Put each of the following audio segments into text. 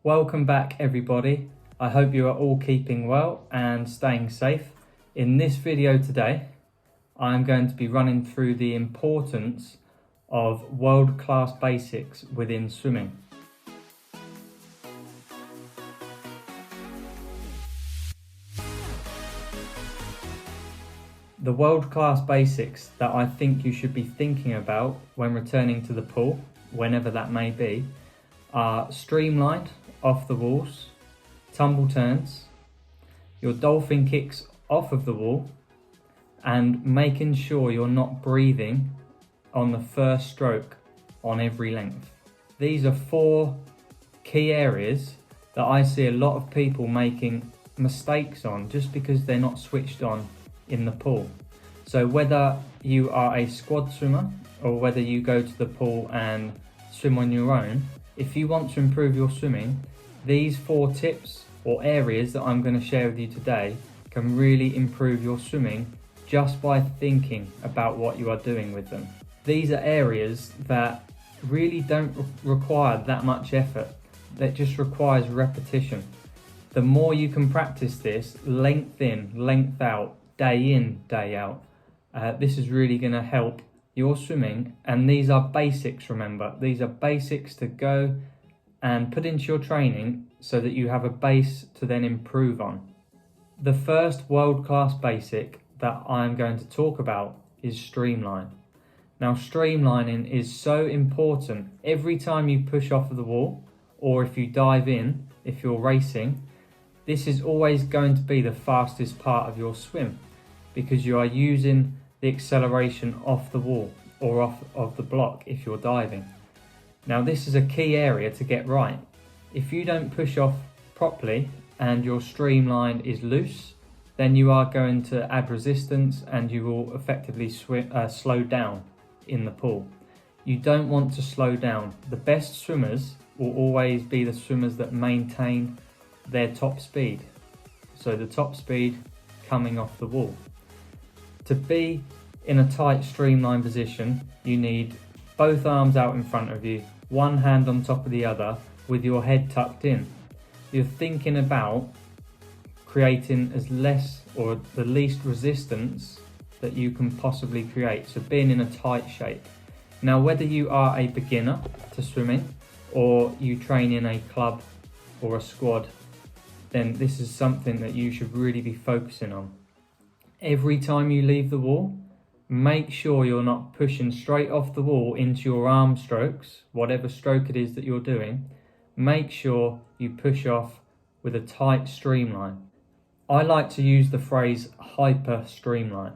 Welcome back everybody. I hope you are all keeping well and staying safe. In this video today, I'm going to be running through the importance of world-class basics within swimming. The world-class basics that I think you should be thinking about when returning to the pool, whenever that may be, are Streamline off the walls, Tumble Turns, your Dolphin Kicks off of the wall, and making sure you're not breathing on the first stroke on every length. These are 4 key areas that I see a lot of people making mistakes on just because they're not switched on in the pool. So whether you are a squad swimmer or whether you go to the pool and swim on your own, if you want to improve your swimming, these 4 tips or areas that I'm going to share with you today can really improve your swimming just by thinking about what you are doing with them. These are areas that really don't require that much effort, that just requires repetition. The more you can practice this, length in, length out, day in, day out, this is really going to help your swimming. And these are basics, remember. These are basics to go and put into your training so that you have a base to then improve on. The first world-class basic that I'm going to talk about is Streamline. Now, streamlining is so important. Every time you push off of the wall, or if you dive in, if you're racing, this is always going to be the fastest part of your swim because you are using the acceleration off the wall or off of the block if you're diving. Now, this is a key area to get right. If you don't push off properly and your streamline is loose, then you are going to add resistance and you will effectively slow down in the pool. You don't want to slow down. The best swimmers will always be the swimmers that maintain their top speed. So the top speed coming off the wall. To be in a tight streamline position, you need both arms out in front of you, one hand on top of the other with your head tucked in. You're thinking about creating as less or the least resistance that you can possibly create. So being in a tight shape. Now, whether you are a beginner to swimming or you train in a club or a squad, then this is something that you should really be focusing on. Every time you leave the wall, make sure you're not pushing straight off the wall into your arm strokes, whatever stroke it is that you're doing. Make sure you push off with a tight streamline. I like to use the phrase hyper streamline.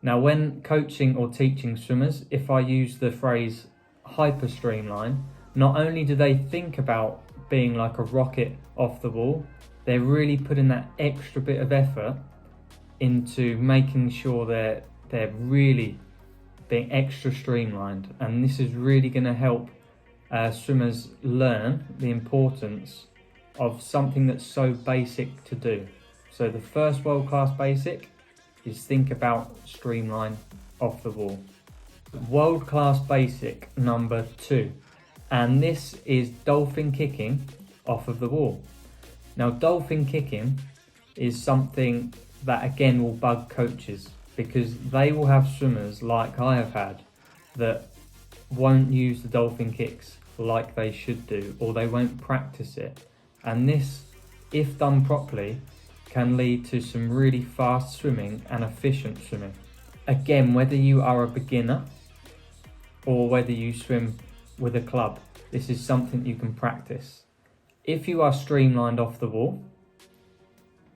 Now, when coaching or teaching swimmers, if I use the phrase hyper streamline, not only do they think about being like a rocket off the wall, they're really putting that extra bit of effort into making sure they're really being extra streamlined. And this is really going to help swimmers learn the importance of something that's so basic to do. So the first world-class basic is think about streamline off the wall. World-class basic number 2, and this is dolphin kicking off of the wall. Now, dolphin kicking is something that again will bug coaches because they will have swimmers like I have had that won't use the dolphin kicks like they should do, or they won't practice it. And this, if done properly, can lead to some really fast swimming and efficient swimming. Again, whether you are a beginner or whether you swim with a club, this is something you can practice. If you are streamlined off the wall,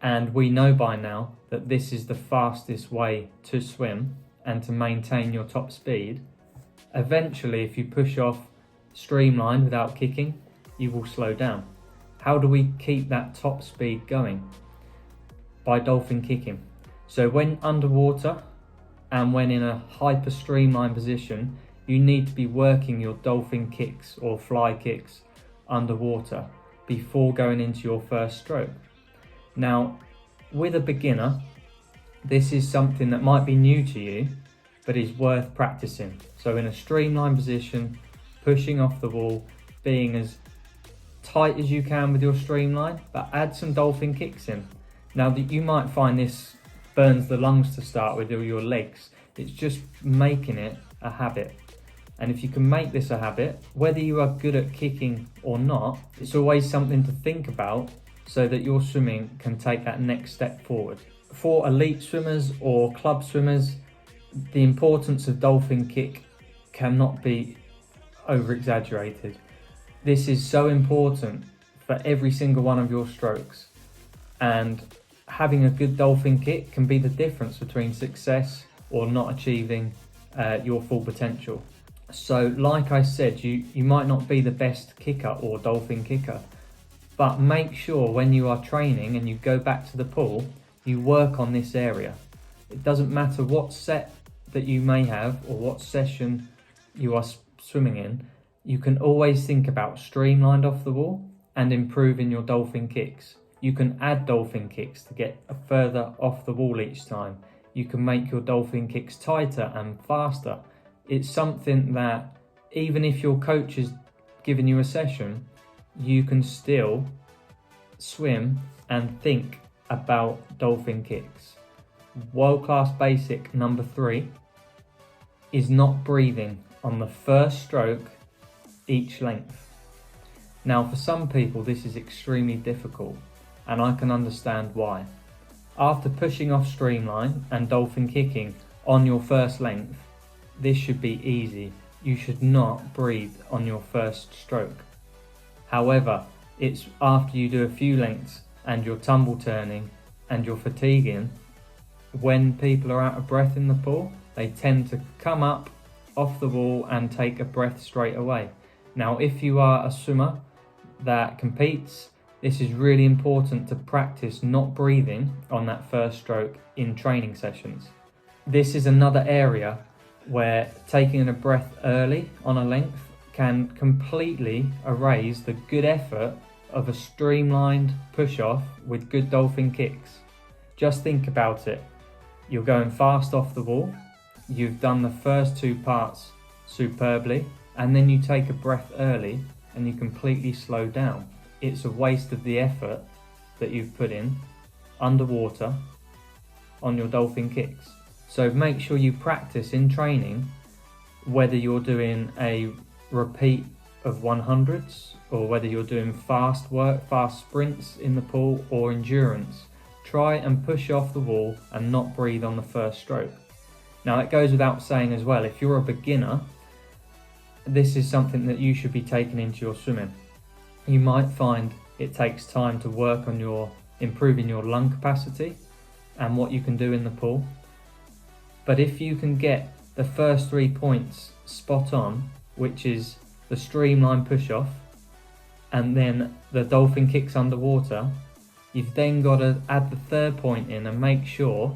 and we know by now that this is the fastest way to swim and to maintain your top speed, eventually if you push off streamline without kicking, you will slow down. How do we keep that top speed going? By dolphin kicking. So when underwater and when in a hyper streamline position, you need to be working your dolphin kicks or fly kicks underwater before going into your first stroke. Now, with a beginner, this is something that might be new to you, but is worth practicing. So in a streamline position, pushing off the wall, being as tight as you can with your streamline, but add some dolphin kicks in. Now that you might find this burns the lungs to start with, or your legs, it's just making it a habit. And if you can make this a habit, whether you are good at kicking or not, it's always something to think about so that your swimming can take that next step forward. For elite swimmers or club swimmers, the importance of dolphin kick cannot be over exaggerated. This is so important for every single one of your strokes, and having a good dolphin kick can be the difference between success or not achieving your full potential. So like I said, you might not be the best kicker or dolphin kicker, but make sure when you are training and you go back to the pool, you work on this area. It doesn't matter what set that you may have or what session you are swimming in, you can always think about streamlined off the wall and improving your dolphin kicks. You can add dolphin kicks to get further off the wall each time. You can make your dolphin kicks tighter and faster. It's something that even if your coach is giving you a session, you can still swim and think about dolphin kicks. World-class basic number 3 is not breathing on the first stroke each length. Now for some people this is extremely difficult, and I can understand why. After pushing off streamline and dolphin kicking on your first length, this should be easy. You should not breathe on your first stroke. However, it's after you do a few lengths and you're tumble turning and you're fatiguing, when people are out of breath in the pool, they tend to come up off the wall and take a breath straight away. Now, if you are a swimmer that competes, this is really important to practice not breathing on that first stroke in training sessions. This is another area where taking a breath early on a length can completely erase the good effort of a streamlined push-off with good dolphin kicks. Just think about it. You're going fast off the wall, you've done the first 2 parts superbly, and then you take a breath early and you completely slow down. It's a waste of the effort that you've put in underwater on your dolphin kicks. So make sure you practice in training, whether you're doing a repeat of 100s or whether you're doing fast work, fast sprints in the pool or endurance. Try and push off the wall and not breathe on the first stroke. Now it goes without saying as well, if you're a beginner, this is something that you should be taking into your swimming. You might find it takes time to work on improving your lung capacity and what you can do in the pool. But if you can get the first 3 points spot on, which is the streamline push off and then the dolphin kicks underwater, you've then got to add the 3rd point in and make sure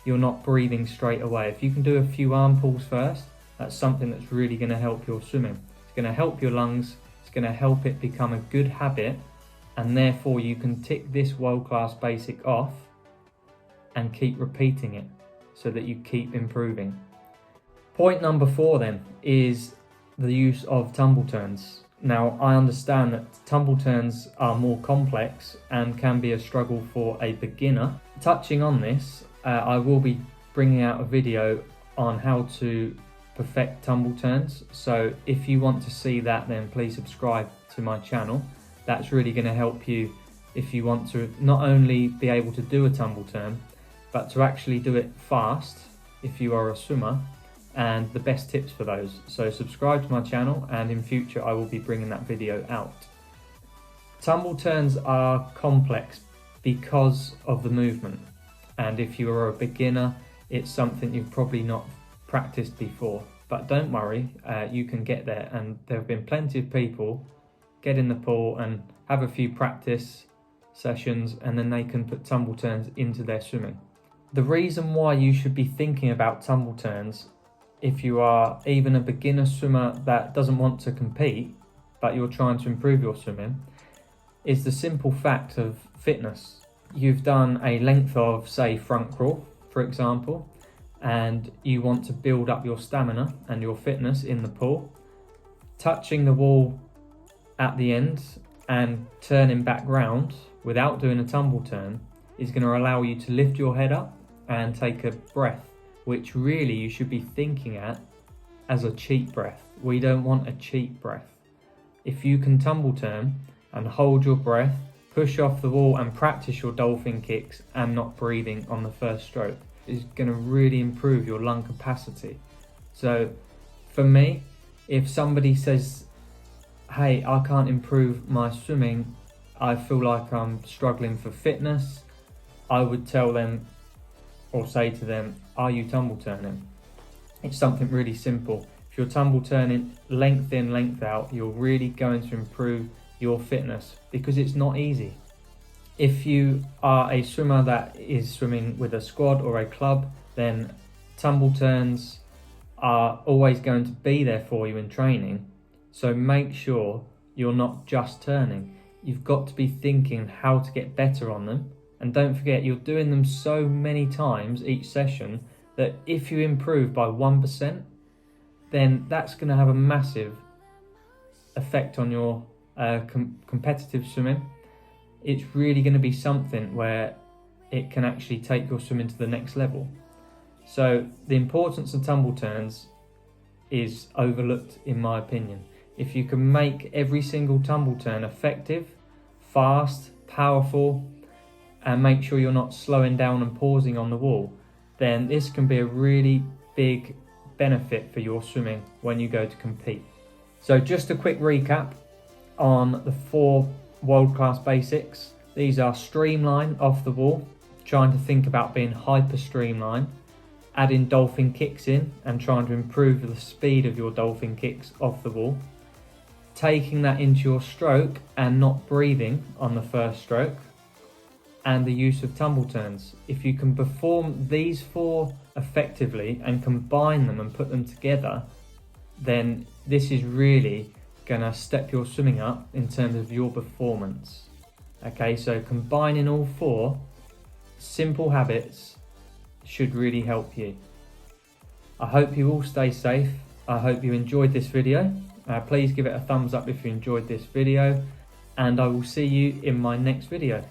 you're not breathing straight away. If you can do a few arm pulls first, that's something that's really going to help your swimming. It's going to help your lungs, it's going to help it become a good habit, and therefore you can tick this world-class basic off and keep repeating it so that you keep improving. Point number 4 then is the use of tumble turns. Now I understand that tumble turns are more complex and can be a struggle for a beginner. Touching on this, I will be bringing out a video on how to perfect tumble turns. So if you want to see that, then please subscribe to my channel. That's really going to help you if you want to not only be able to do a tumble turn, but to actually do it fast if you are a swimmer, and the best tips for those. So subscribe to my channel, and in future I will be bringing that video out. Tumble turns are complex because of the movement, and if you are a beginner, it's something you've probably not practiced before. But don't worry, you can get there, and there have been plenty of people get in the pool and have a few practice sessions, and then they can put tumble turns into their swimming. The reason why you should be thinking about tumble turns, if you are even a beginner swimmer that doesn't want to compete, but you're trying to improve your swimming, is the simple fact of fitness. You've done a length of, say, front crawl, for example, and you want to build up your stamina and your fitness in the pool. Touching the wall at the end and turning back round without doing a tumble turn is going to allow you to lift your head up and take a breath, which really you should be thinking at as a cheat breath. We don't want a cheat breath. If you can tumble turn and hold your breath, push off the wall and practice your dolphin kicks and not breathing on the first stroke, is going to really improve your lung capacity. So for me, if somebody says, hey, I can't improve my swimming, I feel like I'm struggling for fitness, I would tell them or say to them, are you tumble turning? It's something really simple. If you're tumble turning length in, length out, you're really going to improve your fitness, because it's not easy. If you are a swimmer that is swimming with a squad or a club, then tumble turns are always going to be there for you in training. So make sure you're not just turning. You've got to be thinking how to get better on them. And don't forget, you're doing them so many times each session that if you improve by 1%, then that's going to have a massive effect on your competitive swimming. It's really going to be something where it can actually take your swimming to the next level. So the importance of tumble turns is overlooked in my opinion. If you can make every single tumble turn effective, fast, powerful, and make sure you're not slowing down and pausing on the wall, then this can be a really big benefit for your swimming when you go to compete. So just a quick recap on the 4 world-class basics. These are streamline off the wall, trying to think about being hyper streamline, adding dolphin kicks in and trying to improve the speed of your dolphin kicks off the wall, taking that into your stroke and not breathing on the first stroke, and the use of tumble turns. If you can perform these 4 effectively and combine them and put them together, then this is really gonna step your swimming up in terms of your performance. Okay, so combining all 4 simple habits should really help you. I hope you all stay safe. I hope you enjoyed this video. Please give it a thumbs up if you enjoyed this video, and I will see you in my next video.